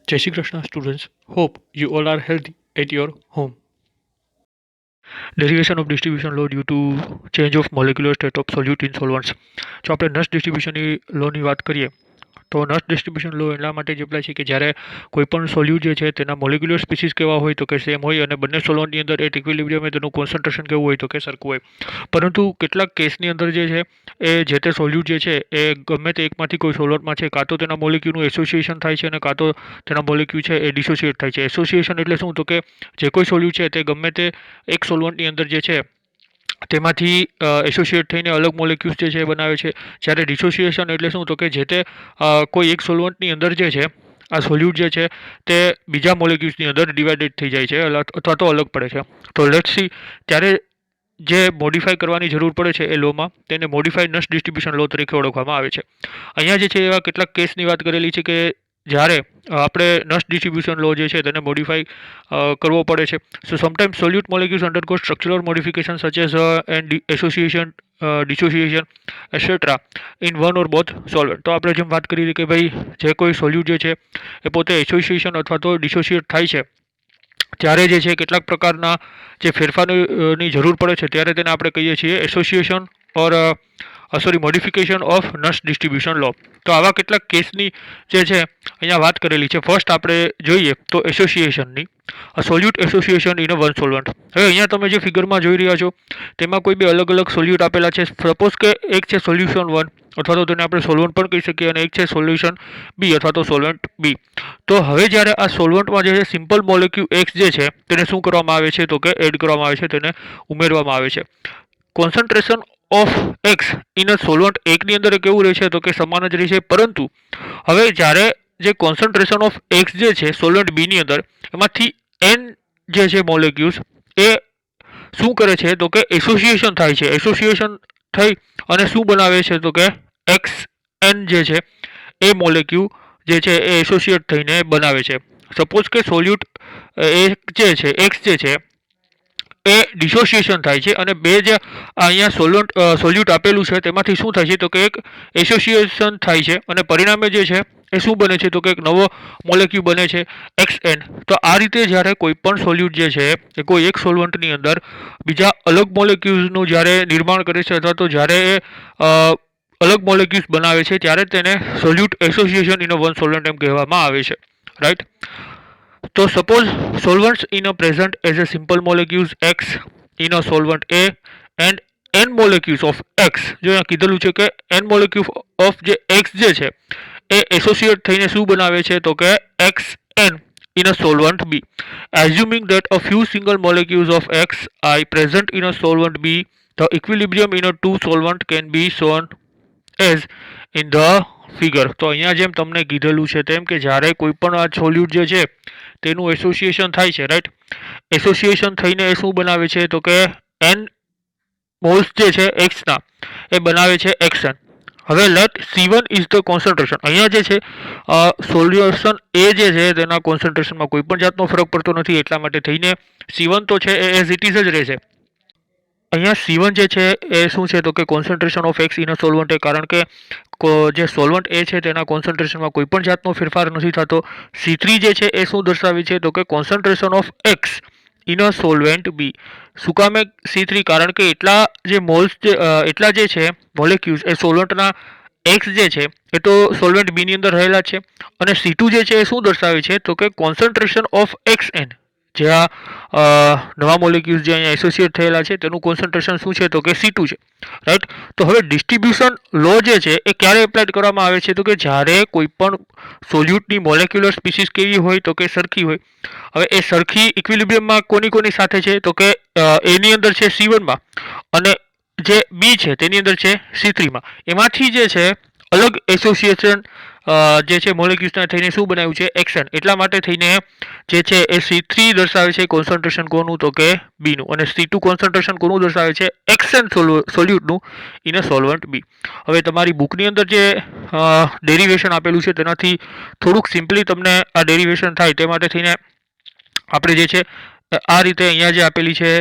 Jai Shri Krishna students, hope you all are healthy at your home. Derivation of distribution law due to change of molecular state of solute in solvents. જો આપણે નસ ડિસ્ટ્રીબ્યુશનની લોની વાત કરીએ તો નસ distribution લો એટલા માટે જ એપ્લાય છે કે જ્યારે કોઈ પણ સોલ્યુટ જે છે તેના મોલિક્યુલર સ્પીસીસ કેવા હોય તો કે સેમ હોય અને બંને સોલ્વન્ટની અંદર એટ ઇક્વિલિબ્રિયમ તેનું કોન્સન્ટ્રેશન કેવું હોય તો કે સરખું હોય. પરંતુ કેટલાક કેસની અંદર જે છે એ જે તે સોલ્યુટ જે છે એ ગમે તે એકમાંથી કોઈ સોલ્વન્ટમાં છે કાં તો તેના મોલિક્યુલનું એસોસિએશન થાય છે અને કાં તો તેના મોલિક્યુલ છે એ ડિસોસિએટ થાય છે. એસોસિએશન એટલે શું તો કે જે કોઈ સોલ્યુટ છે તે ગમે તે એક સોલ્વન્ટની અંદર જે છે તેમાંથી એસોસિએટ થઈને અલગ મોલેક્યુલ્સ જે છે એ બનાવે છે. જ્યારે ડિસોસિએશન એટલે શું તો કે જે તે કોઈ એક સોલ્વન્ટની અંદર જે છે આ સોલ્યુટ જે છે તે બીજા મોલેક્યુલ્સની અંદર ડિવાઇડેડ થઈ જાય છે અથવા તો અલગ પડે છે. તો લેટ્સ સી ત્યારે જે મોડિફાઈ કરવાની જરૂર પડે છે એ લોમાં તેને મોડિફાઈડ નસ ડિસ્ટ્રીબ્યુશન લો તરીકે ઓળખવામાં આવે છે. અહીંયા જે છે એવા કેટલાક કેસની વાત કરેલી છે કે જ્યારે આપણે નસ ડિસ્ટ્રીબ્યુશન લો જે છે તેને મોડિફાઈ કરવો પડે છે. So sometimes solute molecules undergo structural modification such as and association dissociation etcetera in one or both solvent. તો આપણે જેમ વાત કરી કે ભાઈ જે કોઈ સોલ્યુટ જે છે એ પોતે એસોસિએશન અથવા તો ડિસોસિએટ થાય છે ત્યારે જે છે કેટલાક પ્રકારના જે ફેરફારોની જરૂર પડે છે ત્યારે તેને આપણે કહીએ છીએ એસોસિએશન ઓર મોડિફિકેશન ઓફ નસ ડિસ્ટ્રીબ્યુશન લો. તો આવા કેટલાક કેસની જે છે અહીંયા વાત કરેલી છે. ફર્સ્ટ આપણે જોઈએ તો એસોસિએશનની solute association in a one solvent. હવે અહીંયા તમે જે ફિગરમાં જોઈ રહ્યા છો તેમાં કોઈ બી અલગ અલગ સોલ્યુટ આપેલા છે. સપોઝ કે એક છે સોલ્યુશન 1 અથવા તો તેને આપણે સોલ્વન્ટ પણ કહી શકીએ અને એક છે સોલ્યુશન બી અથવા તો સોલ્વન્ટ બી. તો હવે જ્યારે આ સોલ્વન્ટમાં જે છે સિમ્પલ મોલેક્યુલ એક્સ જે છે તેને શું કરવામાં આવે છે તો કે એડ કરવામાં આવે છે, તેને ઉમેરવામાં આવે છે. Concentration of x in a solvent એકની અંદર કેવું રહે છે તો કે સમાન જ રહે છે. પરંતુ હવે જ્યારે જે કોન્સન્ટ્રેશન ઓફ એક્સ જે છે સોલ્વન્ટ બીની અંદર એમાંથી એન જે છે મોલેક્યુલ્સ એ શું કરે છે તો કે એસોસિએશન થાય છે. એસોસિએશન થઈ અને શું બનાવે છે તો કે એક્સ એન જે છે એ મોલેક્યુલ જે છે એ એસોસિએટ થઈને બનાવે છે. સપોઝ કે સોલ્યુટ એક જે છે એક્સ જે છે એ ડિસોસિએશન થાય છે અને બે જે અહીંયા સોલ્યુટ આપેલું છે તેમાંથી શું થાય છે તો કે એક એસોસિએશન થાય છે અને પરિણામે જે છે એ શું બને છે તો કે એક નવો મોલેક્યુલ બને છે XN. તો આ રીતે જ્યારે કોઈ પણ સોલ્યુટ જે છે એ કોઈ એક સોલ્વન્ટની અંદર બીજા અલગ મોલેક્યુલ્સનું જ્યારે નિર્માણ કરે છે અથવા તો જ્યારે એ અલગ મોલેક્યુલ્સ બનાવે છે ત્યારે તેને solute association in a one solvent એમ કહેવામાં આવે છે, રાઈટ. તો suppose solvents in a present as a simple molecules X in a solvent A and n molecules of X. જો અહીંયા કીધેલું છે કે n molecules of જે X જે છે એ એસોસિએટ થઈને શું બનાવે છે તો કે XN in a solvent B. Assuming that a few single molecules of X are present in a solvent B, the equilibrium in a two solvent can be shown as in the figure. તો અહીંયા જેમ તમને કીધેલું છે તેમ કે જ્યારે કોઈ પણ આ સોલ્યુટ જે છે તેનું એસોસિએશન થાય છે, રાઈટ. એસોસિએશન થઈને એ શું બનાવે છે તો કે એન મોલ્સ જે છે એક્સના એ બનાવે છે એક્સન. હવે late C1 is the concentration. અહીંયા જે છે સોલ્યુશન એ જે છે તેના કોન્સન્ટ્રેશનમાં કોઈ પણ જાતનો ફરક પડતો નથી એટલા માટે થઈને C1 તો છે એ એઝ ઇટ ઇઝ જ રહેશે. અહીંયા C1 જે છે એ શું છે તો કે concentration of x in a solvent A, કારણ કે જે સોલ્વન્ટ એ છે તેના કોન્સન્ટ્રેશનમાં કોઈ પણ જાતનો ફેરફાર નથી થતો. C3 જે છે એ શું દર્શાવે છે તો કે concentration of x in a solvent B. શું કામે C3? કારણ કે એટલા જે મોલ્સ એટલા જે છે મોલેક્યુલ્સ એ સોલ્વન્ટના એક્સ જે છે એ તો સોલ્વેન્ટ બીની અંદર રહેલા છે અને C2 જે છે એ શું દર્શાવે છે તો કે કોન્સન્ટ્રેશન ઓફ એક્સ એન. જે આ નવા મોલેક્યુલ્સ જે અહીંયા એસોસિએટ થયેલા છે તેનું કોન્સન્ટ્રેશન શું છે તો કે C2 છે, રાઈટ. તો હવે ડિસ્ટ્રીબ્યુશન લો જે છે એ ક્યારે એપ્લાય કરવામાં આવે છે તો કે જ્યારે કોઈ પણ સોલ્યુટની મોલેક્યુલર સ્પીસીસ કેવી હોય તો કે સરખી હોય. હવે એ સરખી ઇક્વિલિબ્રિયમમાં કોની સાથે છે તો કે એની અંદર છે C1માં અને જે બી છે તેની અંદર છે C3માં. એમાંથી જે છે અલગ એસોસિએશન જે છે મોલેક્યુલ્સના થઈને શું બનાવ્યું છે એક્શન. એટલા માટે થઈને જે છે એ C3 દર્શાવે છે કોન્સન્ટ્રેશન કોનું તો કે બીનું અને C2 કોન્સન્ટ્રેશન કોનું દર્શાવે છે action સોલ્યુટનું in a solvent B. હવે તમારી બુકની અંદર જે ડેરિવેશન આપેલું છે તેનાથી થોડુંક સિમ્પલી તમને આ ડેરિવેશન થાય તે માટે થઈને આપણે જે છે આ રીતે અહીંયા જે આપેલી છે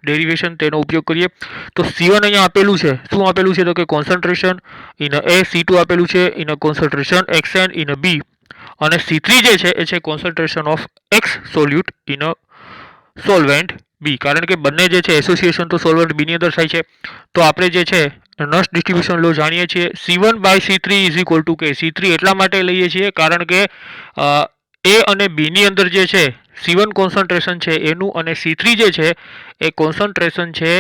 ડેરિવેશન તેનો ઉપયોગ કરીએ. તો C1 અહીંયા આપેલું છે, શું આપેલું છે તો કે કોન્સન્ટ્રેશન ઇન એ, C2 આપેલું છે in a concentration XN in a B અને C3 જે છે એ છે concentration of x solute in a solvent B, કારણ કે બંને જે છે એસોસિએશન તો સોલ્વન્ટ બીની અંદર થાય છે. તો આપણે જે છે નસ ડિસ્ટ્રીબ્યુશન લો જાણીએ છીએ C1/C3 ઇઝ ઇક્વલ ટુ કે C3 એટલા માટે લઈએ છીએ કારણ કે એ અને બીની અંદર જે છે C1 કોન્સન્ટ્રેશન છે એનું અને C3 જે છે એ કોન્સન્ટ્રેશન છે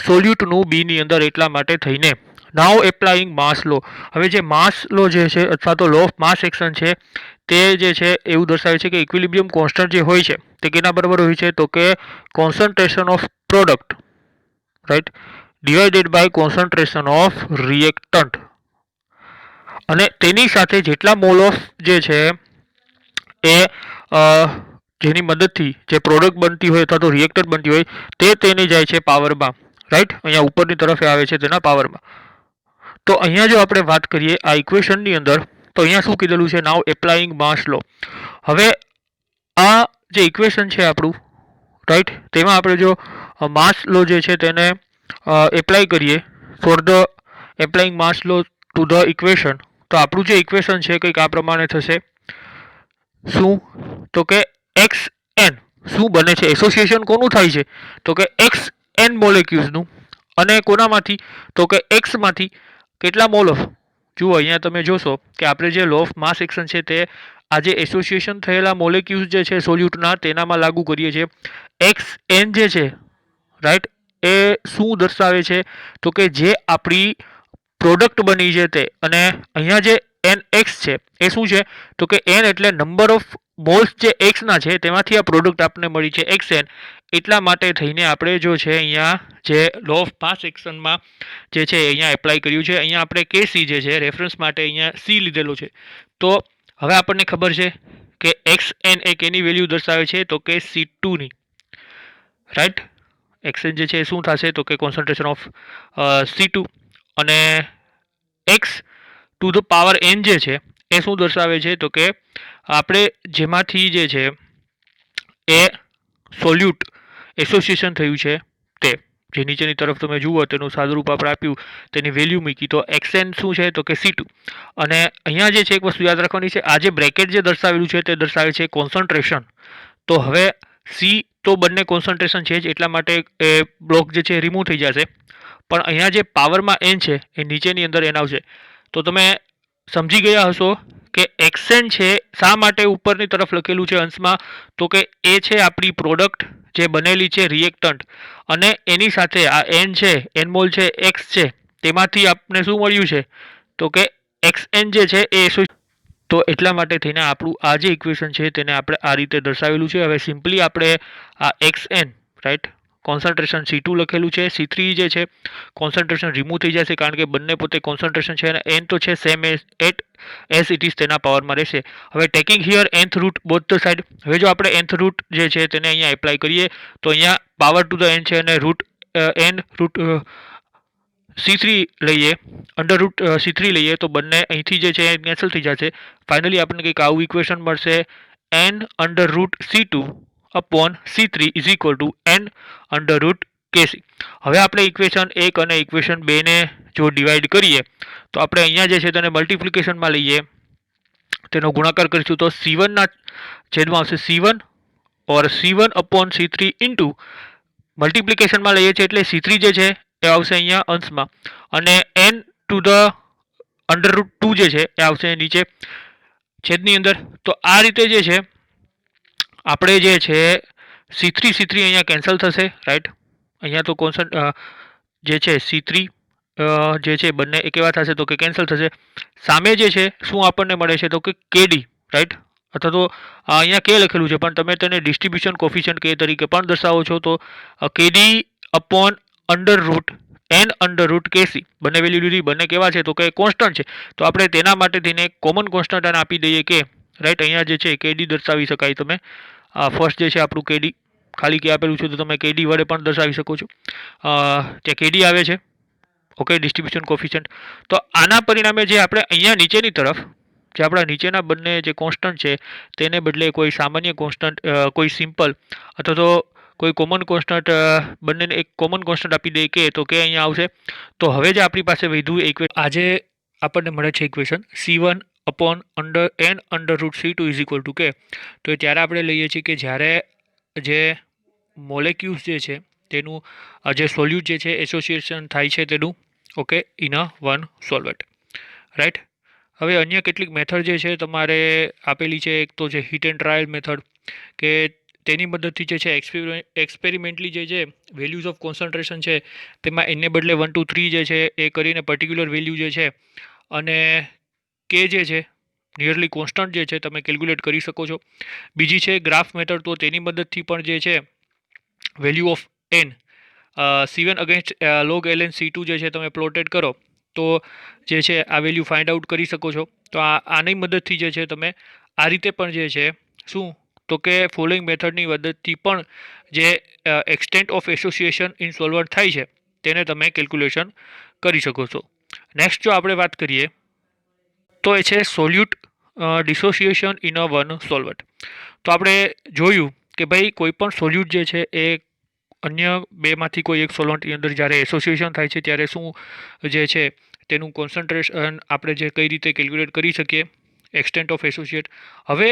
સોલ્યુટનું બીની અંદર, એટલા માટે થઈને. નાઉ એપ્લાઇંગ માસ લો. હવે જે માસ લો જે છે અથવા તો લો ઓફ માસ એક્શન છે તે જે છે એવું દર્શાવે છે કે ઇક્વિલિબ્રિયમ કોન્સ્ટન્ટ જે હોય છે તે કેના બરાબર હોય છે, તો કે concentration of product, right, divided by concentration of reactant, અને તેની સાથે જેટલા મોલ ઓફ જે છે એ જેની મદદથી જે પ્રોડક્ટ બનતી હોય અથવા તો રિએક્ટર બનતી હોય તે તેને જાય છે પાવરમાં, રાઈટ, અહીંયા ઉપરની તરફ આવે છે તેના પાવરમાં. તો અહીંયા જો આપણે વાત કરીએ આ ઇક્વેશનની અંદર, તો અહીંયા શું કીધેલું છે, નાવ એપ્લાઇંગ માસ લો. હવે આ જે ઇક્વેશન છે આપણું, રાઈટ, તેમાં આપણે જો માસ લો જે છે તેને એપ્લાય કરીએ for the applying mass law to the equation, તો આપણું જે ઇક્વેશન છે કંઈક આ પ્રમાણે થશે. શું, તો કે એક્સ એન શું બને છે, એસોસિએશન કોનું થાય છે, તો કે એક્સ એન મોલેક્યુલ્સનું, અને કોનામાંથી, તો કે એક્સમાંથી કેટલા મોલ ઓફ, જુઓ અહીંયા તમે જોશો કે આપણે જે લો ઓફ માસ એક્શન છે તે આ જે એસોસિએશન થયેલા મોલેક્યુલ્સ જે છે સોલ્યુટના તેનામાં લાગુ કરીએ છીએ. એક્સ એન જે છે, રાઈટ, એ શું દર્શાવે છે, તો કે જે આપણી પ્રોડક્ટ બની છે તે, અને અહીંયા જે એન એક્સ છે એ શું છે, તો કે એન એટલે નંબર ઓફ મોલ્સ જે એક્સના છે તેમાંથી આ પ્રોડક્ટ આપણને મળી છે એક્સ એન, એટલા માટે થઈને આપણે જો છે અહીંયા જે લો ઓફ માસ એક્શનમાં જે છે અહીંયા એપ્લાય કર્યું છે. અહીંયા આપણે કે સી જે છે રેફરન્સ માટે અહીંયા સી લીધેલો છે. તો હવે આપણને ખબર છે કે એક્સ એન એ કેની વેલ્યુ દર્શાવે છે, તો કે C2ની, રાઈટ. એક્સ એન જે છે શું થશે, તો કે કોન્સન્ટ્રેશન ઓફ C2, અને x to the power n જે છે એ શું દર્શાવે છે, તો કે આપણે જેમાંથી જે છે એ સોલ્યુટ એસોસિએશન થયું છે તે, જે નીચેની તરફ તમે જુઓ તેનું સાદુરૂપ આપણે આપ્યું, તેની વેલ્યુ મૂકી, તો એક્સએન શું છે, તો કે C2. અને અહીંયા જે છે એક વસ્તુ યાદ રાખવાની છે, આ જે બ્રેકેટ જે દર્શાવેલું છે તે દર્શાવે છે કોન્સન્ટ્રેશન. તો હવે સી તો બંને કોન્સન્ટ્રેશન છે જ, એટલા માટે એ બ્લોક જે છે રિમૂવ થઈ જશે, પણ અહીંયા જે પાવરમાં એન છે એ નીચેની અંદર એન આવશે. તો તમે સમજી ગયા હશો કે એક્સએન છે શા માટે ઉપરની તરફ લખેલું છે અંશમાં, તો કે એ છે આપણી પ્રોડક્ટ જે બનેલી છે રિએક્ટન્ટ, અને એની સાથે આ એન છે, એન મોલ છે એક્સ છે, તેમાંથી આપણે શું મળ્યું છે, તો કે એક્સ એન જે છે એ, તો એટલા માટે થઈને આપણું આ જે ઇક્વેશન છે તેને આપણે આ રીતે દર્શાવેલું છે. હવે સિમ્પલી આપણે આ x N, right, concentration C2 લખેલું છે, C3 જે છે કોન્સન્ટ્રેશન રિમૂવ થઈ જશે કારણ કે બંને પોતે કોન્સન્ટ્રેશન છે, અને એન તો છે સેમ એઝ ઇટ ઇઝ તેના પાવરમાં રહેશે. હવે taking here nth root both the side, હવે જો આપણે nth રૂટ જે છે તેને અહીંયા એપ્લાય કરીએ તો અહીંયા પાવર ટુ ધ n છે અને રૂટ n રૂટ C3 લઈએ, અંડર રૂટ C3 લઈએ તો બંને અહીંથી જે છે કેન્સલ થઈ જશે. ફાઇનલી આપણને કંઈક આવું ઇક્વેશન મળશે, n under root C2 upon C3 is equal to n under root KC. હવે આપણે ઇક્વેશન 1 અને ઇક્વેશન 2 ને જો ડિવાઈડ કરીએ તો આપણે અહીંયા જે છે તેને મલ્ટિપ્લિકેશનમાં લઈએ, તેનો ગુણાકાર કરીશું તો C1 ના છેદમાં આવશે C1 ઓર C1 अपॉन C3 ઇન્ટુ મલ્ટિપ્લિકેશનમાં લઈએ છીએ એટલે C3 જે છે એ આવશે અહીંયા અંશમાં, અને n to the under route 2 જે છે એ આવશે નીચે છેદની અંદર. તો આ રીતે જે છે આપણે જે છે C3 અહીંયા કેન્સલ થશે, રાઈટ. અહીંયા તો કોન્સન્ટ જે છે C3 જે છે બંને એ કેવા થશે, તો કે કેન્સલ થશે. સામે જે છે શું આપણને મળે છે, તો કે KD, રાઈટ, અથવા તો અહીંયા કે લખેલું છે પણ તમે તેને ડિસ્ટ્રીબ્યુશન કોફિશિયન્ટ કે તરીકે પણ દર્શાવો છો, તો KD upon under route n under route KC, બંને વેલ્યુ લીધી, બંને કેવા છે, તો કે કોન્સ્ટન્ટ છે. તો આપણે તેના માટે થઈને કોમન કોન્સ્ટન્ટ આને આપી દઈએ કે, રાઈટ, અહીંયા જે છે KD દર્શાવી શકાય. તમે ફર્સ્ટ જે છે આપણું KD ખાલી કે આપેલું છે તો તમે KD વડે પણ દર્શાવી શકો છો, ત્યાં KD આવે છે, ઓકે, ડિસ્ટ્રીબ્યુશન કોફિશિયન્ટ. તો આના પરિણામે જે આપણે અહીંયા નીચેની તરફ જે આપણા નીચેના બંને જે કોન્સ્ટન્ટ છે તેને બદલે કોઈ સામાન્ય કોન્સ્ટન્ટ, કોઈ સિમ્પલ અથવા તો કોઈ કોમન કોન્સ્ટન્ટ, બંનેને એક કોમન કોન્સ્ટન્ટ આપી દઈએ કે, તો કે અહીંયા આવશે. તો હવે જે આપણી પાસે વધ્યું આજે આપણને મળે છે equation C1 upon n/√c2 is equal two કે. તો ત્યારે આપણે લઈએ છીએ કે જ્યારે જે મોલેક્યુલ્સ જે છે તેનું જે સોલ્યુટ જે છે એસોસિએશન થાય છે તેનું okay in a one solvent, right. હવે અન્ય કેટલીક મેથડ જે છે તમારે આપેલી છે. એક તો છે હીટ એન્ડ ટ્રાયલ મેથડ, કે તેની મદદથી જે છે એક્સપેરિમેન્ટલી જે છે વેલ્યુઝ ઓફ કોન્સન્ટ્રેશન છે તેમાં એને બદલે 1 2 3 જે છે એ કરીને પર્ટિક્યુલર વેલ્યુ જે છે અને કે જે છે નિયરલી કોન્સ્ટન્ટ જે છે તમે કેલ્ક્યુલેટ કરી શકો છો. બીજી છે ગ્રાફ મેથડ, તો તેની મદદથી પણ જે છે value of n C1 against log ln C2 જે છે તમે પ્લોટેડ કરો તો જે છે આ વેલ્યુ ફાઇન્ડ આઉટ કરી શકો છો. તો આની મદદથી જે છે તમે આ રીતે પણ જે છે શું તો કે ફોલોઈંગ મેથડની મદદથી પણ જે extent of association in solvent થાય છે તેને તમે કેલ્ક્યુલેશન કરી શકો છો. નેક્સ્ટ જો આપણે વાત કરીએ તો એ છે સોલ્યુટ dissociation in a one solvent. તો આપણે જોયું કે ભાઈ કોઈ પણ સોલ્યુટ જે છે એ અન્ય બેમાંથી કોઈ એક સોલ્વન્ટની અંદર જ્યારે એસોસિએશન થાય છે ત્યારે શું જે છે તેનું કોન્સન્ટ્રેશન આપણે જે કઈ રીતે કેલ્ક્યુલેટ કરી શકીએ એક્સટેન્ટ ઓફ એસોસિએટ. હવે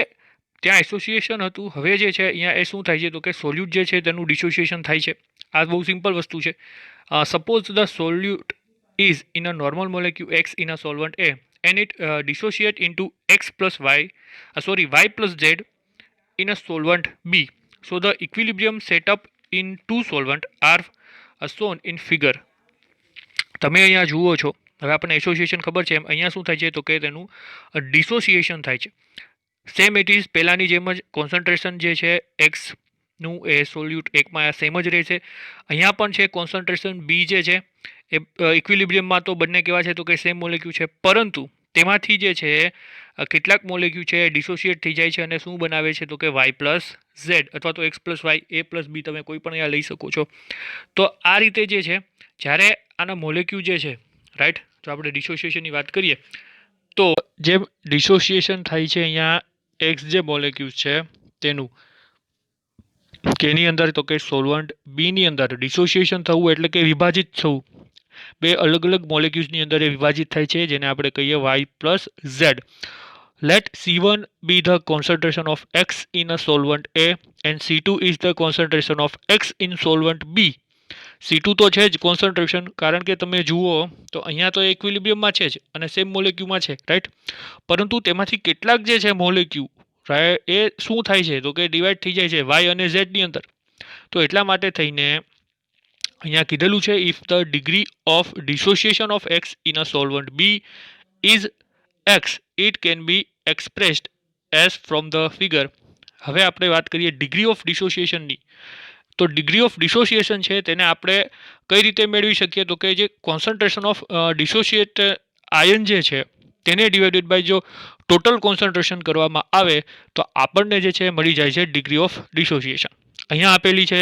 ત્યાં એસોસિએશન હતું, હવે જે છે અહીંયા એ શું થાય છે તો કે સોલ્યુટ જે છે તેનું ડિસોસિએશન થાય છે. આ બહુ સિમ્પલ વસ્તુ છે. Suppose the સોલ્યુટ is in a normal molecule X in a solvent A and it dissociate into X plus Y, Y plus Z in a solvent B. So the equilibrium set up in two solvent are shown in figure. તમે અહીંયા જુઓ છો, હવે આપણને association ખબર છે, એમ અહીંયા શું થાય છે તો કે તેનું ડિસોસિએશન થાય છે. સેમ ઇટ ઇઝ પહેલાંની જેમ જ કોન્સન્ટ્રેશન જે છે એક્સનું એ સોલ્યુટ એકમાં સેમ જ રહેશે. અહીંયા પણ છે કોન્સન્ટ્રેશન બી જે છે એ ઇક્વિલિબ્રિયમમાં તો બંને કેવા છે તો કે સેમ મોલેક્યુલ છે, પરંતુ તેમાંથી જે છે કેટલાક મોલેક્યુલ છે ડિસોસિએટ થઈ જાય છે અને શું બનાવે છે તો કે વાય પ્લસ ઝેડ અથવા તો એક્સ પ્લસ વાય એ પ્લસ બી તમે કોઈ પણ અહીંયા લઈ શકો છો. તો આ રીતે જે છે જ્યારે આના મોલેક્યુલ જે છે રાઈટ, જો આપણે ડિસોસિએશનની વાત કરીએ તો જે ડિસોસિએશન થાય છે અહીંયા એક્સ જે મોલેક્યુલ છે તેનું કેની અંદર તો કે સોલ્વન્ટ બીની અંદર ડિસોસિએશન થવું એટલે કે વિભાજિત થવું. બે અલગ અલગ મોલેક્યુલ્સની અંદર એ વિભાજિત થાય છે જેને આપણે કહીએ y plus z. Let C1 be the concentration of X in a solvent A and C2 is the concentration of X in solvent B. C2 તો છે જ કોન્સન્ટ્રેશન, કારણ કે તમે જુઓ તો અહીંયા તો ઇક્વિલિબ્રિયમમાં છે જ અને સેમ મોલેક્યુલમાં છે રાઈટ, પરંતુ તેમાંથી કેટલાક જે છે મોલેક્યુલ રાઈટ એ શું થાય છે તો કે ડિવાઈડ થઈ જાય છે વાય અને ઝેડની અંદર. તો એટલા માટે થઈને અહીંયા કીધેલું છે if the degree of dissociation of x in a solvent B is x it can be expressed as from the figure. હવે આપણે વાત કરીએ ડિગ્રી ઓફ ડિસોસિએશનની. તો ડિગ્રી ઓફ ડિસોસિએશન છે તેને આપણે કઈ રીતે મેળવી શકીએ તો કે જે કોન્સન્ટ્રેશન ઓફ ડિસોસિએટ આયન જે છે તેને ડિવાઇડેડ બાય જો ટોટલ કોન્સન્ટ્રેશન કરવામાં આવે તો આપણને જે છે મળી જાય છે ડિગ્રી ઓફ ડિસોસિએશન. અહીંયા આપેલી છે,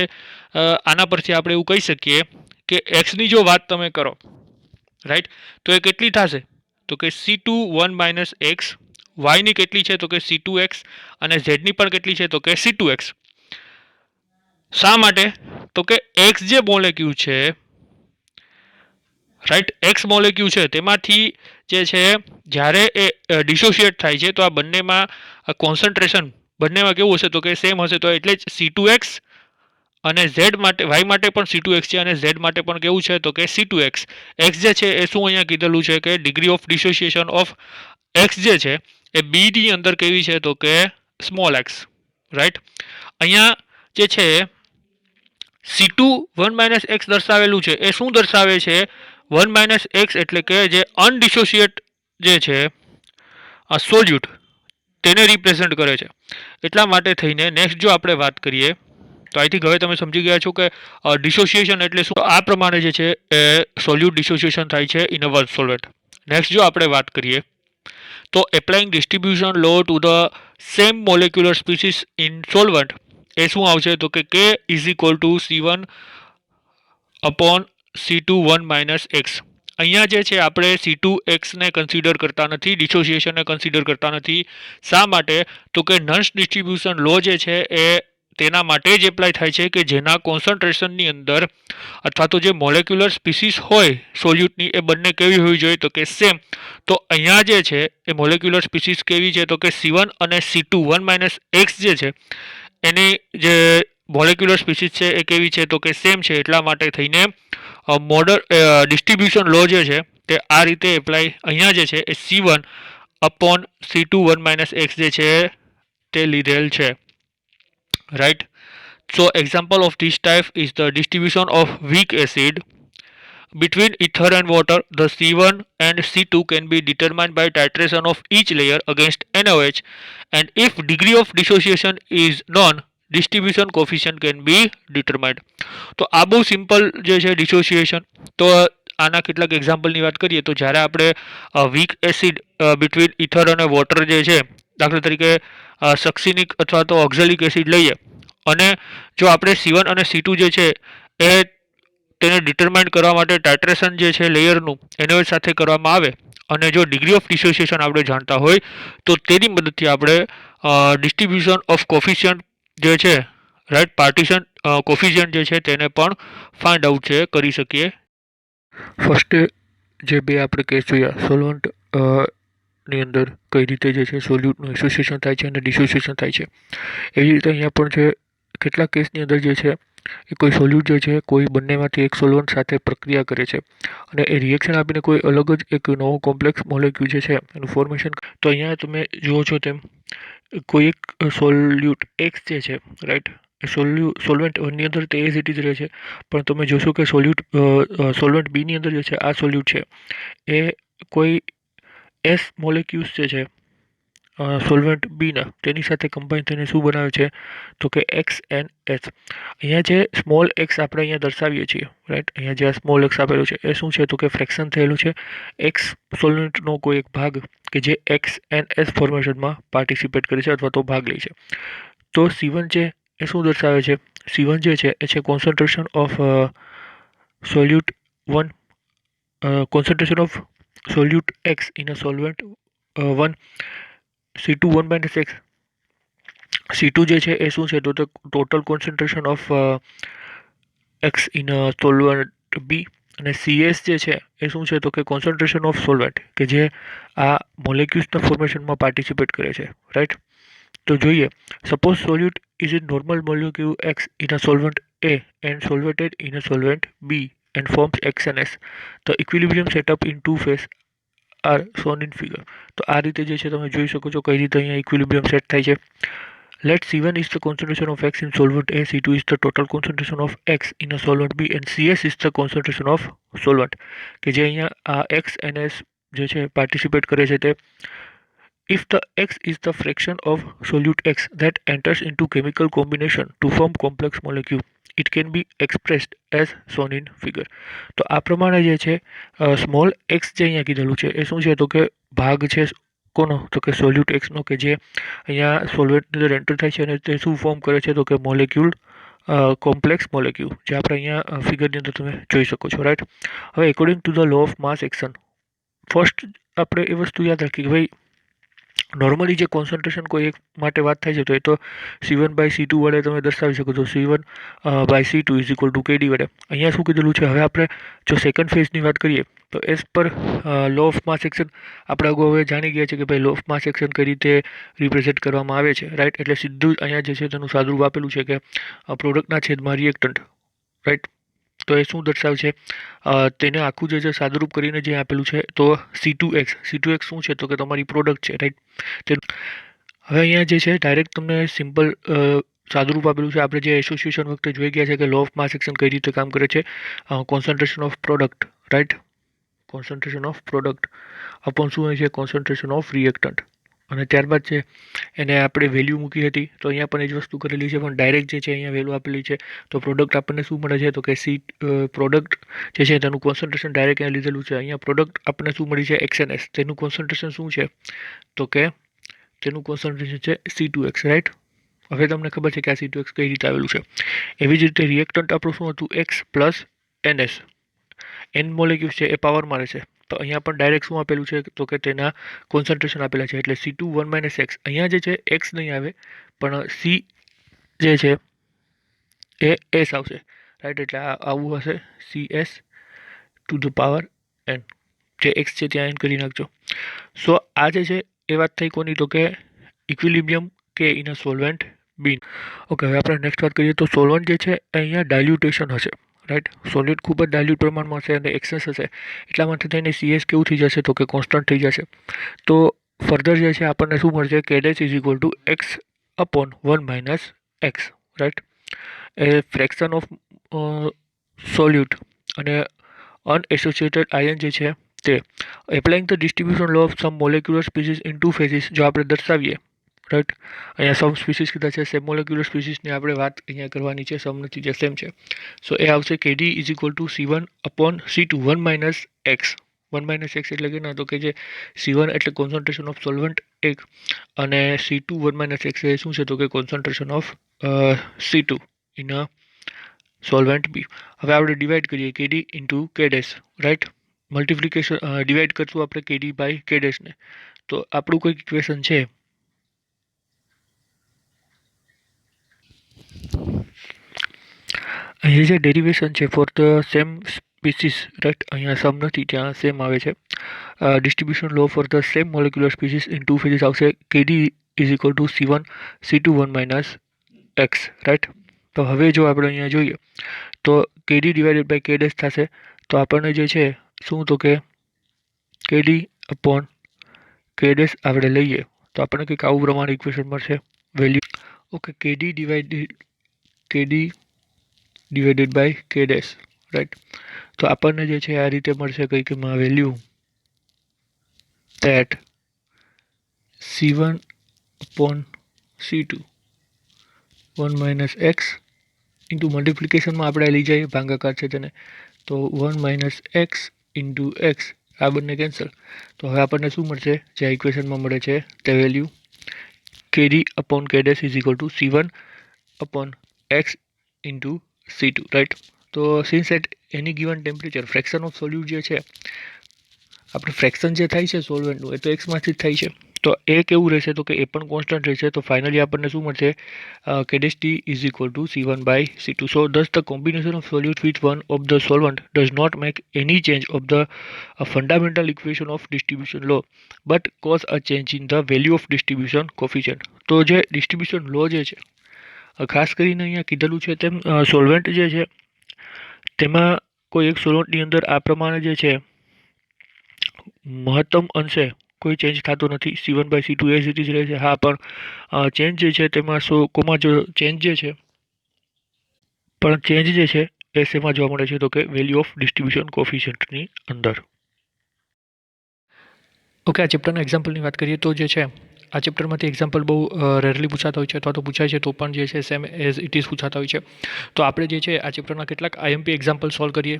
આના પરથી આપણે એવું કહી શકીએ કે એક્સની જો વાત તમે કરો રાઈટ તો એ કેટલી થશે તો કે C2 1 માઇનસ એક્સ, વાયની કેટલી છે તો કે C2x અને ઝેડની પણ કેટલી છે તો કે C2x. શા માટે તો કે એક્સ જે મોલેક્યુલ છે રાઈટ, એક્સ મોલેક્યુલ છે તેમાંથી જે છે જ્યારે એ ડિસોસિએટ થાય છે તો આ બંનેમાં કોન્સન્ટ્રેશન બંનેમાં કેવું હશે તો કે સેમ હશે. તો એટલે જ C2x અને ઝેડ માટે વાય માટે પણ C2x છે અને ઝેડ માટે પણ કેવું છે તો કે C2x. એક્સ જે છે એ શું અહીંયા કીધેલું છે કે degree of dissociation of x જે છે એ બીની અંદર કેવી છે તો કે સ્મોલ એક્સ રાઈટ. અહીંયા જે છે C2 1 માઇનસ એક્સ દર્શાવેલું છે એ શું દર્શાવે છે 1 માઇનસ એક્સ એટલે કે જે અનડિસોસિએટ જે છે આ સોલ્યુટ તેને રિપ્રેઝેન્ટ કરે છે. એટલા માટે થઈને નેક્સ્ટ જો આપણે વાત કરીએ તો આઈ થિંક હવે તમે સમજી ગયા છો કે ડિસોસિએશન એટલે શું. આ પ્રમાણે જે છે એ સોલ્યુટ ડિસોસિએશન થાય છે in a one solvent. Next જો આપણે વાત કરીએ તો applying distribution law to the same molecular species in solvent A શું આવશે તો કે K is equal to C1 upon C2 1 minus x. અહીંયા જે છે આપણે C2xને કન્સિડર કરતા નથી, ડિસોસિએશનને કન્સિડર કરતા નથી. શા માટે તો કે નન્સ ડિસ્ટ્રીબ્યુશન લો જે છે એ તેના માટે જ એપ્લાય થાય છે કે જેના કોન્સન્ટ્રેશનની અંદર અથવા તો જે મોલેક્યુલર સ્પીસીસ હોય સોલ્યુટની એ બંને કેવી હોવી જોઈએ તો કે સેમ. તો અહીંયા જે છે એ મોલેક્યુલર સ્પીસીસ કેવી છે તો કે C1 અને C2 1 - X જે છે એની જે મોલેક્યુલર સ્પીસીસ છે એ કેવી છે તો કે સેમ છે. એટલા માટે થઈને ડિસ્ટ્રીબ્યુશન લો જે છે તે આ રીતે એપ્લાય અહીંયા જે છે એ C1 upon C2 1 - X જે છે તે લીધેલ છે. Right. So example of this type is the distribution of weak acid between ether and water. The C1 and C2 can be determined by titration of each layer against NaOH, and if degree of dissociation is known, distribution coefficient can be determined. તો આ બહુ simple જે છે dissociation. તો આના કેટલાક એક્ઝામ્પલની વાત કરીએ તો જ્યારે આપણે વીક એસિડ બિટવીન ઇથર અને વોટર જે છે દાખલા તરીકે સક્સિનિક અથવા તો ઓક્ઝેલિક એસિડ લઈએ અને જો આપણે C1 અને C2 જે છે એ તેને ડિટરમાઇન કરવા માટે ટાઇટ્રેશન જે છે લેયરનું NaOH સાથે કરવામાં આવે અને જો ડિગ્રી ઓફ ડિસોસિએશન આપણે જાણતા હોય તો તેની મદદથી આપણે ડિસ્ટ્રીબ્યુશન ઓફ કોફિશિયન્ટ જે છે રાઈટ પાર્ટીશન કોફિશિયન્ટ જે છે તેને પણ ફાઇન્ડ આઉટ છે કરી શકીએ. ફર્સ્ટ જે બે આપણે કેસ જોયા સોલ્વન્ટ ની અંદર કઈ રીતે જે છે સોલ્યુટનું એસોસિએશન થાય છે અને ડિસોસિએશન થાય છે એવી રીતે અહીંયા પણ છે કેટલાક કેસની અંદર જે છે એ કોઈ સોલ્યુટ જે છે કોઈ બંનેમાંથી એક સોલ્વન્ટ સાથે પ્રક્રિયા કરે છે અને એ રિએક્શન આપીને કોઈ અલગ જ એક નવો કોમ્પ્લેક્સ મોલેક્યુલ જે છે એનું ફોર્મેશન. તો અહીંયા તમે જુઓ છો તેમ કોઈ એક સોલ્યુટ એક્સ જે છે રાઈટ એ સોલ્વેન્ટ વનની અંદર તે એઝ ઇટ ઇઝ રહે છે પણ તમે જોશો કે સોલ્વન્ટ બીની અંદર જે છે આ સોલ્યુટ છે એ કોઈ એસ મોલેક્યુલ્સ જે છે સોલ્વન્ટ બીના તેની સાથે કમ્બાઈન થઈને શું બનાવે છે તો કે XNH. અહીંયા જે સ્મોલ એક્સ આપણે અહીંયા દર્શાવીએ છીએ રાઈટ અહીંયા જે આ સ્મોલ એક્સ આપેલું છે એ શું છે તો કે ફ્રેક્શન થયેલું છે એક્સ સોલ્વન્ટનો કોઈ એક ભાગ કે જે XNH ફોર્મેશનમાં પાર્ટિસિપેટ કરે છે અથવા તો ભાગ લે છે. તો C1 છે એ શું દર્શાવે છે C1 જે છે એ છે concentration of સોલ્યુટ 1 concentration of solute X in a solvent 1 C2 1 - X. C2 જે છે એ શું છે તો total concentration of X in a solvent B અને CS જે છે એ શું છે તો કે કોન્સન્ટ્રેશન ઓફ સોલ્વન્ટ કે જે આ મોલેક્યુલ્સના ફોર્મેશનમાં પાર્ટિસિપેટ કરે છે રાઈટ. તો જોઈએ suppose સોલ્યુટ is in normal molecule X in a solvent A and solvated in a solvent B and forms XNS. The equilibrium setup in two phase are shown in figure. તો આ રીતે જે છે તમે જોઈ શકો છો કઈ રીતે અહીંયા ઇક્વિલિબ્રિયમ સેટ થાય છે. Let C1 is the concentration of X in solvent A, C2 is the total concentration of X in a solvent B and CS is the concentration of solvent કે જે અહીંયા આ XNS જે છે participate કરે છે તે. If the X is the fraction of solute X that enters into chemical combination to form complex molecule, it can be expressed as shown in figure. તો આ પ્રમાણે જે છે સ્મોલ એક્સ જે અહીંયા કીધેલું છે એ શું છે તો કે ભાગ છે કોનો તો કે સોલ્યુટ એક્સનો કે જે અહીંયા સોલ્વેન્ટની અંદર એન્ટર થાય છે અને તે શું ફોર્મ કરે છે તો કે મોલેક્યુલ કોમ્પ્લેક્સ મોલેક્યુલ જે આપણે અહીંયા ફિગરની અંદર તમે જોઈ શકો છો રાઈટ. હવે according to the law of mass action first આપણે એ વસ્તુ યાદ રાખીએ કે ભાઈ નોર્મલી જે કોન્સન્ટ્રેશન કોઈ એક માટે વાત થાય છે તો એ તો C1/C2 વડે તમે દર્શાવી શકો છો C1/C2 is equal two KD વડે. અહીંયા શું કીધેલું છે હવે આપણે જો સેકન્ડ ફેઝની વાત કરીએ તો as per law of mass action આપણે અગાઉ હવે જાણી ગયા છે કે ભાઈ લો ઓફ માસ એક્શન કઈ રીતે રિપ્રેઝેન્ટ કરવામાં આવે છે રાઈટ. એટલે સીધું જ અહીંયા જે છે તેનું સાદુરૂપ આપેલું છે કે પ્રોડક્ટના છેદમાં રિએક્ટન્ટ રાઈટ. તો એ શું દર્શાવે છે તેને આખું જે છે સાદુરૂપ કરીને જે આપેલું છે તો C2X શું છે તો કે તમારી પ્રોડક્ટ છે રાઈટ. હવે અહીંયા જે છે ડાયરેક્ટ તમને સિમ્પલ સાદુરૂપ આપેલું છે આપણે જે એસોસિએશન વખતે જોઈ ગયા છે કે લો ઓફ માસ એક્શન કઈ રીતે કામ કરે છે concentration of product right concentration of product upon શું હોય છે કોન્સન્ટ્રેશન ઓફ રિએક્ટન્ટ અને ત્યારબાદ છે એને આપણે વેલ્યુ મૂકી હતી તો અહીંયા પણ એ જ વસ્તુ કરેલી છે પણ ડાયરેક્ટ જે છે અહીંયા વેલ્યુ આપેલી છે તો પ્રોડક્ટ આપણને શું મળે છે તો કે પ્રોડક્ટ જે છે તેનું કોન્સન્ટ્રેશન ડાયરેક્ટ અહીંયા લીધેલું છે. અહીંયા પ્રોડક્ટ આપણને શું મળી છે XNS તેનું કોન્સન્ટ્રેશન શું છે તો કે તેનું કોન્સન્ટ્રેશન છે C2X રાઈટ. હવે તમને ખબર છે કે આ C2X કઈ રીતે આવેલું છે. એવી જ રીતે રિએક્ટન્ટ આપણું શું હતું X plus NS N molecules છે એ પાવર મારે છે તો અહીંયા પણ ડાયરેક્ટ શું આપેલું છે તો કે તેના કોન્સન્ટ્રેશન આપેલા છે એટલે C2 1 - X અહીંયા જે છે X નહીં આવે પણ જે છે એ એસ આવશે, રાઈટ. એટલે આવું હશે CS two the power n. જે એક્સ છે ત્યાં એન કરી નાખજો. સો આ જે છે એ વાત થઈ કોની, તો કે ઇક્વિલિબ્રિયમ કે in a solvent bin. Okay, હવે આપણે નેક્સ્ટ વાત કરીએ તો સોલ્વન્ટ જે છે એ અહીંયા ડાયલ્યુટેશન હશે, રાઈટ. સોલિડ ખૂબ જ ડાયલ્યુટ પ્રમાણમાં હશે અને એક્સેસ હશે, એટલા માટે થઈને CS કેવું થઈ જશે, તો કે કોન્સ્ટન્ટ થઈ જશે. તો ફર્ધર જે છે આપણને શું મળશે, કેડેસ is equal to x upon 1 minus x, right. A fraction of solute અને અનએસોસિએટેડ આયન જે છે તે applying the distribution law of some molecular species in two phases જો આપણે દર્શાવીએ, રાઈટ. અહીંયા સમ સ્પીસીસ કીધા છે, સેમ મોલેક્યુલર સ્પીસીસની આપણે વાત અહીંયા કરવાની છે, સમ નથી, જે સેમ છે. સો એ આવશે KD is equal to C1 upon C2 1 minus x. 1 minus x એટલે કે ના, તો કે જે C1 એટલે કોન્સન્ટ્રેશન ઓફ સોલ્વન્ટ 1 અને C2 1 માઇનસ એક્સ એ શું છે, તો કે concentration of C2 in a solvent B. હવે આપણે ડિવાઈડ કરીએ KD ઇન્ટુ કેડેસ, રાઈટ. મલ્ટિપ્લિકેશન ડિવાઈડ કરશું આપણે KD બાય કેડેસને. તો આપણું કોઈ ઇક્વેશન છે, અહીં જે ડેરિવેશન છે for the same species, right. અહીંયા સમ નથી, ત્યાં સેમ આવે છે. Distribution law for the same molecular species in two phases આવશે KD is equal to C1 C2 1 minus x, right. તો હવે જો આપણે અહીંયા જોઈએ તો KD ડિવાઇડેડ બાય કેડેસ થશે. તો આપણને જે છે શું, તો કે KD અપોન કેડેસ આપણે લઈએ તો આપણને કંઈક આવું પ્રમાણે ઇક્વેશન મળશે, value. Okay, KD divided by કેડેસ, રાઈટ. તો આપણને જે છે આ રીતે મળશે કંઈક એમાં value that C1 upon C2 1 minus x into મલ્ટિપ્લિકેશનમાં આપણે લઈ જઈએ, ભાગાકાર છે તેને, તો 1 માઇનસ એક્સ ઇન્ટુ એક્સ, આ બંને કેન્સલ. તો હવે આપણને શું મળશે, જે ઇક્વેશનમાં મળે છે તે વેલ્યુ KD અપોન કેડેસ is equal to C1 upon x into C2, right. તો since at any given temperature fraction of solute જે છે, આપણે ફ્રેક્શન જે થાય છે સોલ્વન્ટનું એ તો એક્સમાંથી જ થાય છે. તો એ કેવું રહેશે, તો કે એ પણ કોન્સ્ટન્ટ રહેશે. તો ફાઇનલી આપણને શું મળશે, KDS is equal to C1 by C2. So thus the combination of solute with one of the solvent does not make any change of the fundamental equation of distribution law but cause a change in the value of distribution coefficient. તો જે distribution લો જે છે, ખાસ કરીને અહીંયા કીધેલું છે તેમ સોલ્વેન્ટ જે છે તેમાં કોઈ એક સોલ્વન્ટની અંદર આ પ્રમાણે જે છે મહત્તમ અંશે કોઈ ચેન્જ થતો નથી. C1 by C2 as it is રહે છે. હા, પણ ચેન્જ જે છે તેમાં કોમાં જો ચેન્જ જે છે, પણ ચેન્જ જે છે એ શેમાં જોવા મળે છે, તો કે વેલ્યુ ઓફ ડિસ્ટ્રીબ્યુશન કોફિશિયન્ટની અંદર. ઓકે, આ ચેપ્ટરના એક્ઝામ્પલની વાત કરીએ તો જે છે આ ચેપ્ટરમાંથી એક્ઝામ્પલ બહુ રેરલી પૂછાતા હોય છે, અથવા તો પૂછાય છે તો પણ જે છે સેમ એઝ ઇટ ઇઝ પૂછાતા હોય છે. તો આપણે જે છે આ ચેપ્ટરના કેટલાક IMP એક્ઝામ્પલ સોલ્વ કરીએ.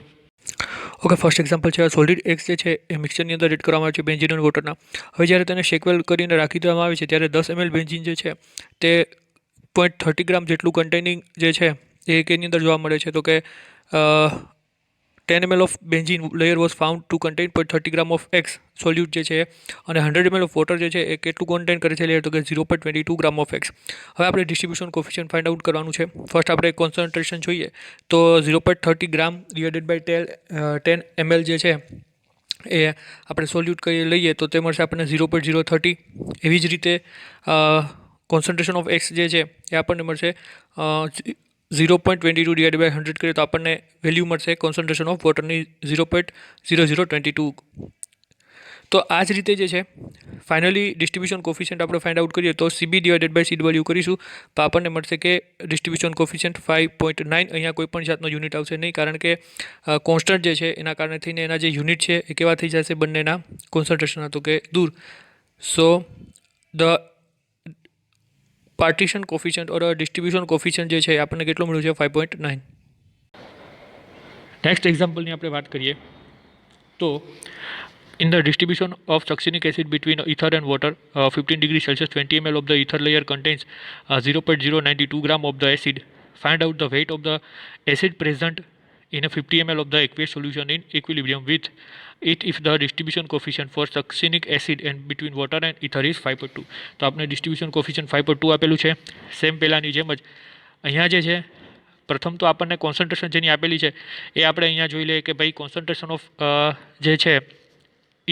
ઓકે, ફર્સ્ટ એક્ઝામ્પલ છે સોલિડ એક્સ જે છે એ મિક્સચરની અંદર એડ કરવામાં આવે છે બેન્ઝીન અને વોટરના. હવે જ્યારે તેને શેકવેલ કરીને રાખી દેવામાં આવે છે ત્યારે 10 ml બેન્ઝીન જે છે તે 0.30 ગ્રામ જેટલું કન્ટેનિંગ જે છે એ કેની અંદર જોવા મળે છે, તો કે 10 ml of benzene layer was found to contain 0.30 gram of X solute જે છે અને 100 ml of water જે છે એ કેટલું કન્ટેન કરે છે લેયર, તો કે 0.22 ગ્રામ ઓફ X. હવે આપણે ડિસ્ટ્રીબ્યુશન કોફિશિયન્ટ ફાઇન્ડ આઉટ કરવાનું છે. ફર્સ્ટ આપણે કોન્સન્ટ્રેશન જોઈએ તો 0.30 ગ્રામ ડિવાઇડેડ બાય 10 ml જે છે એ આપણે સોલ્યુટ કરી લઈએ તો તે મળશે આપણને 0.030. એવી જ રીતે કોન્સન્ટ્રેશન ઓફ X જે છે એ આપણને મળશે 0.22 ડિવાઇડ બાય 100 કરીએ તો આપણને વેલ્યુ મળશે કોન્સન્ટ્રેશન ઓફ વોટરની 0.0022. તો આ જ રીતે જે છે ફાઇનલી ડિસ્ટ્રીબ્યુશન કોફિશિયન્ટ આપણે ફાઇન્ડ આઉટ કરીએ તો CB ડિવાઇડેડ બાય CW કરીશું તો આપણને મળશે કે ડિસ્ટ્રીબ્યુશન કોફિશિયન્ટ 5.9. અહીંયા કોઈ પણ જાતનો યુનિટ આવશે નહીં, કારણ કે કોન્સ્ટન્ટ જે છે એના કારણે થઈને એના જે યુનિટ છે એ કેવા થઈ જશે, બંનેના કોન્સન્ટ્રેશન હતો કે દૂર. So the partition coefficient or distribution coefficient જે છે આપણને કેટલો મળ્યું છે 5.9. નેક્સ્ટ એક્ઝામ્પલની આપણે વાત કરીએ તો in the distribution of succinic acid between ether and water 15 degrees Celsius 20 ml of the ether layer contains 0.092 gram of the acid. Find out the weight of the acid present in a 50 ml of the aqueous solution in equilibrium with it if the distribution coefficient for succinic acid and between water and ether is 5.2. તો આપણે distribution coefficient 5.2 આપેલું છે. Same પહેલાંની જેમ જ અહીંયા જે છે પ્રથમ તો આપણને કોન્સન્ટ્રેશન જેની આપેલી છે એ આપણે અહીંયા જોઈ લઈએ કે ભાઈ કોન્સન્ટ્રેશન ઓફ જે છે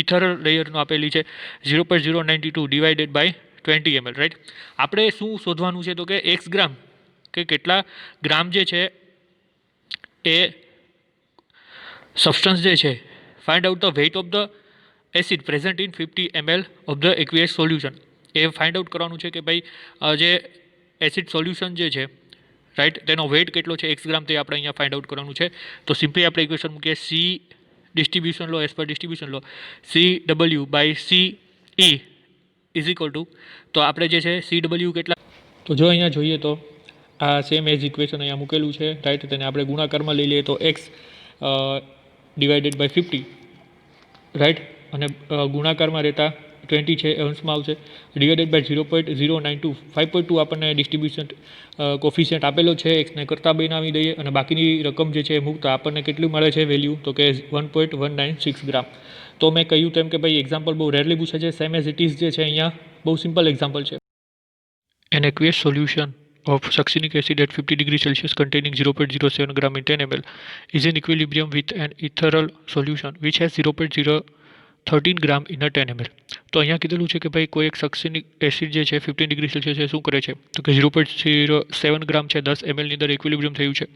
ઇથરલ લેયરનું આપેલી છે 0.092 ડિવાઇડેડ બાય 20 ml, રાઈટ. આપણે શું શોધવાનું છે તો કે એક્સ ગ્રામ કે કેટલા ગ્રામ જે છે એ સબસ્ટન્સ જે છે find out the weight of the acid present in 50 ml of the aqueous solution. એ ફાઇન્ડ આઉટ કરવાનું છે કે ભાઈ જે એસિડ સોલ્યુશન જે છે રાઈટ તેનો વેઇટ કેટલો છે એક્સ ગ્રામ તે આપણે અહીંયા ફાઇન્ડ આઉટ કરવાનું છે. તો સિમ્પલી આપણે ઇક્વેશન મૂકીએ see distribution law as per distribution law c ડબલ્યુ by c e is equal to તો આપણે જે છે સી ડબલ્યુ કેટલા તો જો અહીંયા જોઈએ તો આ સેમ એઝ ઇક્વેશન અહીંયા મૂકેલું છે રાઈટ. તેને આપણે ગુણાકારમાં લઈ લઈએ તો એક્સ ડિવાઇડેડ બાય 50 રાઈટ અને ગુણાકારમાં રહેતા 20 છે અંશમાં આવશે ડિવાઇડેડ બાય 0.092 5.2 આપણને ડિસ્ટ્રીબ્યુશન કોફિશિયન્ટ આપેલો છે એક્સને કરતાં બનાવી દઈએ અને બાકીની રકમ જે છે એ મૂકતા આપણને કેટલું મળે છે વેલ્યુ તો કે 1.196 ગ્રામ. તો મેં કહ્યું તેમ કે ભાઈ એક્ઝામ્પલ બહુ રેરલી પૂછે છે સેમ એઝ ઇટ ઇઝ જે છે અહીંયા બહુ સિમ્પલ એક્ઝામ્પલ છે. An aqueous solution of succinic acid at 50 degrees Celsius containing 0.07 gram in 10 ml is in equilibrium with an ethereal solution which has 0.013 gram in a 10 ml. તો અહીંયા કીધેલું છે કે ભાઈ કોઈ એક સક્સિનિક એસિડ જે છે 15 ડિગ્રી સેલ્સિયસ શું કરે છે તો કે 0.07 ગ્રામ છે 10 ml ની અંદર ઇક્વિલિબ્રિયમ થયું છે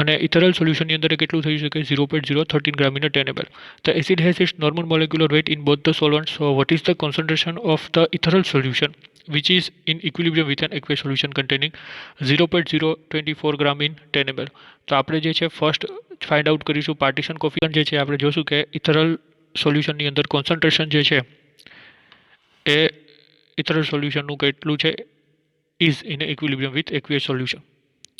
અને ઇથરલ સોલ્યુશનની અંદર કેટલું થયું છે કે 0.013 gram in a 10 ml. The acid has its normal molecular weight in both the solvents. So what is the concentration of the ethereal solution which is in equilibrium with an aqueous solution containing 0.024 gram in 10 ml. તો આપણે જે છે first find out કરીશું partition coefficient જે છે આપણે જોશું કે ઇથરલ સોલ્યુશનની અંદર કોન્સન્ટ્રેશન જે છે એ ઇથરલ સોલ્યુશનનું કેટલું છે is in equilibrium with aqueous solution.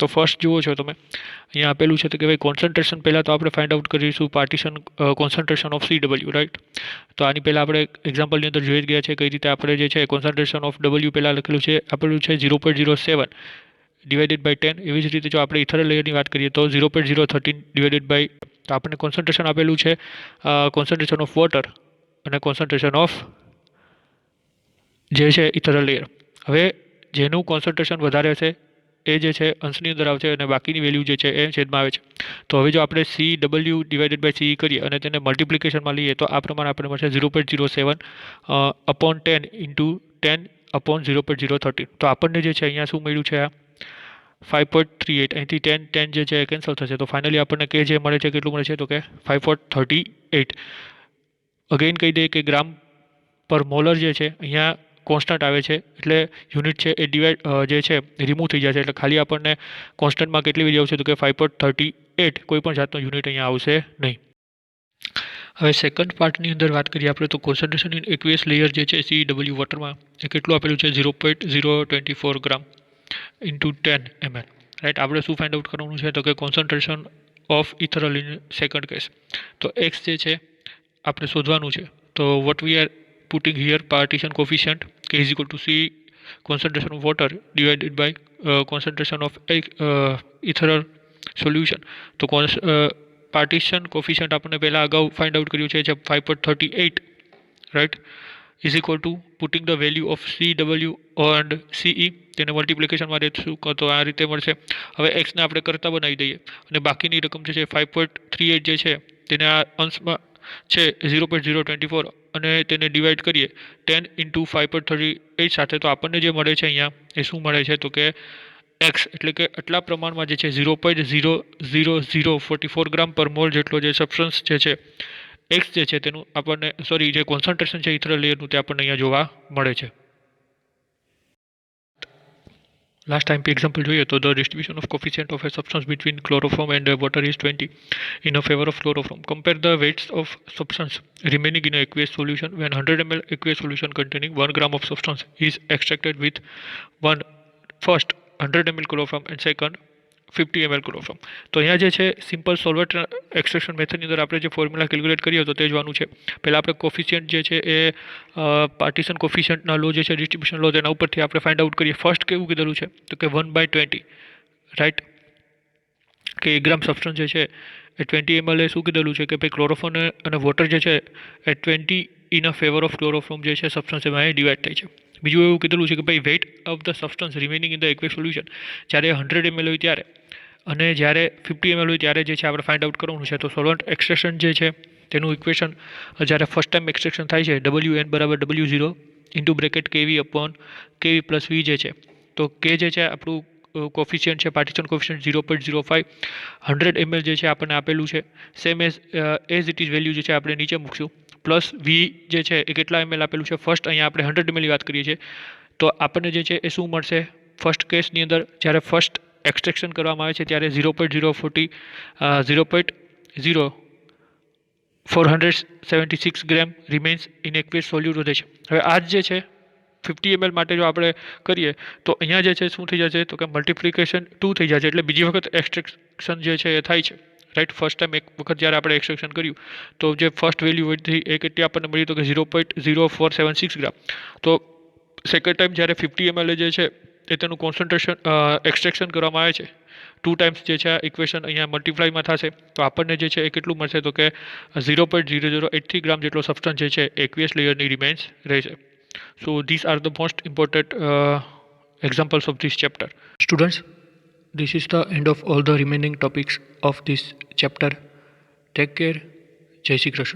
તો ફર્સ્ટ જુઓ છો તમે અહીંયા આપેલું છે તો કે ભાઈ કોન્સન્ટ્રેશન પહેલાં તો આપણે ફાઇન્ડ આઉટ કરીશું partition concentration of C W right. તો આની પહેલાં આપણે એક્ઝામ્પલની અંદર જોઈ જ ગયા છે કઈ રીતે આપણે જે છે કોન્સન્ટ્રેશન ઓફ ડબલ્યુ પહેલાં લખેલું છે આપેલું છે 0.07 ડિવાઇડેડ બાય 10. એવી જ રીતે જો આપણે ઇથરલ લેયરની વાત કરીએ તો 0.013 ડિવાઇડેડ બાય તો આપણને કોન્સન્ટ્રેશન આપેલું છે કોન્સન્ટ્રેશન ઓફ વોટર અને કોન્સન્ટ્રેશન ઓફ જે છે ઇથરલ લેયર. હવે જેનું કોન્સન્ટ્રેશન વધારે હશે એ જે છે અંશની અંદર આવશે અને બાકીની વેલ્યુ જે છે એ છેદમાં આવે છે. તો હવે જો આપણે સી ડબલ્યુ ડિવાઇડેડ બાય સી કરીએ અને તેને મલ્ટિપ્લિકેશનમાં લઈએ તો આ પ્રમાણે આપણને મળશે 0.07 અપોન 10 ઇન્ટુ 10 અપોન 0.013. તો આપણને જે છે અહીંયા શું મળ્યું છે આ 5.38 અહીંથી 10 જે છે એ કેન્સલ થશે તો ફાઇનલી આપણને કે જે મળે છે કેટલું મળે છે તો કે 5.38. અગેન કહી દઈએ કે ગ્રામ પર મોલર જે છે અહીંયા કોન્સ્ટન્ટ આવે છે એટલે યુનિટ છે એ ડિવાઇડ જે છે રિમૂવ થઈ જશે એટલે ખાલી આપણને કોન્સ્ટન્ટમાં કેટલી વેલ્યુ આવશે તો કે 5.38 કોઈ પણ જાતનો યુનિટ અહીંયા આવશે નહીં. હવે સેકન્ડ પાર્ટની અંદર વાત કરીએ આપણે તો કોન્સન્ટ્રેશન ઇન એક્વિયસ લેયર જે છે સી ડબલ્યુ વોટરમાં એ કેટલું આપેલું છે 0.024 ગ્રામ ઇન્ટુ 10 ml રાઈટ. આપણે શું ફાઇન્ડ આઉટ કરવાનું છે તો કે concentration of ethereal in second case. તો એક્સ જે છે આપણે શોધવાનું છે તો what we are putting here partition coefficient k is equal to c concentration of water divided by concentration of ethereal solution. તો partition coefficient આપણે પહેલા અગાઉ ફાઇન્ડ આઉટ કર્યું છે જે 5.38 right is equal two putting the value of C W and CE તેને મલ્ટિપ્લિકેશનમાં રહેશું તો આ રીતે મળશે. હવે એક્સને આપણે કરતા બનાવી દઈએ અને બાકીની રકમ જે છે 5.38 જે છે તેને આ અંશમાં છે 0.024 અને તેને ડિવાઈડ કરીએ 10 ઇન્ટુ 5.38 સાથે તો આપણને જે મળે છે અહીંયા એ શું મળે છે તો કે એક્સ એટલે કે આટલા પ્રમાણમાં જે છે 0.00044 ગ્રામ પર મોલ જેટલો જે સબસ્ટન્સ જે છે એક્સ જે છે તેનું આપણને સોરી જે કોન્સન્ટ્રેશન છે ઇથરલ લેયરનું તે આપણને અહીંયા જોવા મળે છે. Last time example જોઈએ તો the distribution of coefficient of a substance between chloroform and water is 20 in a favor of chloroform. Compare the weights of substance remaining in a aqueous solution when 100 ml aqueous solution containing 1 gram of substance is extracted with first 100 ml chloroform and second 50 ml chloroform. તો અહીંયા જે છે simple solvent extraction મેથડની અંદર આપણે જે formula calculate કરીએ તો તે જોવાનું છે. પહેલાં આપણે કોફિશિયન્ટ જે છે એ પાર્ટીશન કોફિશિયન્ટના લો જે છે ડિસ્ટ્રીબ્યુશન લો તેના ઉપરથી આપણે ફાઇન્ડ આઉટ કરીએ. ફર્સ્ટ કેવું કીધેલું છે તો કે 1/20 રાઈટ કે 1 ગ્રામ સબસ્ટન્સ જે છે એ 20 ml એ શું કીધેલું છે કે ભાઈ ક્લોરોફોર્મ અને વોટર જે છે એ 20 in a favour of chloroform જે છે સબસ્ટન્સ એમાં ડિવાઈડ થાય છે. બીજું એવું કીધેલું છે કે ભાઈ weight of the substance remaining in the aqueous solution જ્યારે 100 ml હોય ત્યારે અને જ્યારે 50 ml હોય ત્યારે જે છે આપણે ફાઇન્ડ આઉટ કરવાનું છે. તો સોલવન્ટ એક્સટ્રેક્શન જે છે તેનું ઇક્વેશન જ્યારે ફર્સ્ટ ટાઈમ એક્સટ્રેક્શન થાય છે WN બરાબર W0 into bracket KV upon KV plus V જે છે. તો કે જે છે આપણું કોફિશિયન્ટ છે પાર્ટીશન કોફિશિયન્ટ 0.05 100 ml જે છે આપણને આપેલું છે same as it is value જે છે આપણે નીચે મૂકશું પ્લસ વી જે છે એ કેટલા ml આપેલું છે ફર્સ્ટ અહીંયા આપણે 100 ml ની વાત કરીએ છીએ તો આપણને જે છે એ શું મળશે ફર્સ્ટ કેસની અંદર જ્યારે ફર્સ્ટ એક્સટ્રેક્શન કરવામાં આવે છે ત્યારે 0.476 ગ્રામ રિમેન્સ ઇન એક્વેસ સોલ્યુટ વધે છે. હવે આ જે છે 50 ml માટે જો આપણે કરીએ તો અહીંયા જે છે શું થઈ જશે તો કે મલ્ટિપ્લિકેશન 2 થઈ જશે એટલે બીજી વખત એક્સટ્રેક્શન જે છે એ થાય છે રાઈટ. ફર્સ્ટ ટાઈમ એક વખત જ્યારે આપણે એક્સટ્રેક્શન કર્યું તો જે ફર્સ્ટ વેલ્યુ હતી એ કેટલી આપણને મળી તો કે 0.0476 ગ્રામ. તો સેકન્ડ ટાઈમ જ્યારે 50 ml જે છે એ તેનું કોન્સન્ટ્રેશન એક્સટ્રેક્શન કરવામાં આવે છે 2 ટાઈમ્સ જે છે આ ઇક્વેશન અહીંયા મલ્ટીપ્લાયમાં થશે તો આપણને જે છે એ કેટલું મળશે તો કે 0.0083 ગ્રામ જેટલો સબસ્ટન્સ જે છે એક્વિયસ લેયરની રિમેન્સ રહેશે. So these are the most important examples of this chapter. Students, this is the end of all the remaining topics of this chapter. Take care. Jai Shri Krishna.